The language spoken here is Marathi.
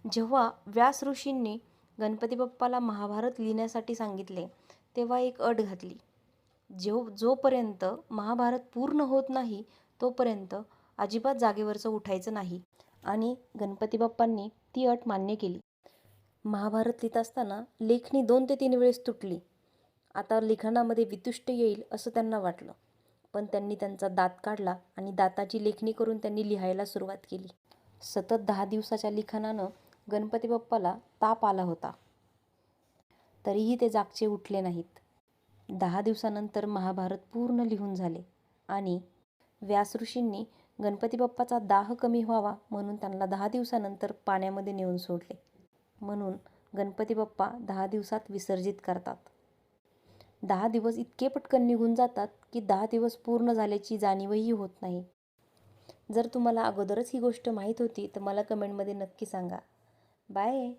जेव्हा व्यास ऋषींनी गणपती बाप्पाला महाभारत लिहिण्यासाठी सांगितले, तेव्हा एक अट घातली. जोपर्यंत महाभारत पूर्ण होत नाही तोपर्यंत अजिबात जागेवरचं उठायचं नाही. आणि गणपती बाप्पांनी ती अट मान्य केली. महाभारत लिहित असताना लेखणी 2 ते 3 वेळेस तुटली. आता लिखाणामध्ये वितुष्ट येईल असं त्यांना वाटलं, पण त्यांनी त्यांचा दात काढला आणि दाताची लेखणी करून त्यांनी लिहायला सुरुवात केली. सतत 10 दिवसाच्या लिखाणानं गणपती बाप्पाला ताप आला होता. तरीही ते जागचे उठले नाहीत. 10 दिवसानंतर महाभारत पूर्ण लिहून झाले आणि व्यास ऋषींनी गणपती बाप्पाचा दाह कमी व्हावा म्हणून त्यांना 10 दिवसानंतर पाण्यामध्ये नेऊन सोडले. म्हणून गणपती बाप्पा 10 दिवसात विसर्जित करतात. 10 दिवस इतके पटकन निघून जातात की 10 दिवस पूर्ण झाल्याची जाणीवही होत नाही. जर तुम्हाला अगोदरच ही गोष्ट माहीत होती तर मला कमेंटमध्ये नक्की सांगा. बाय.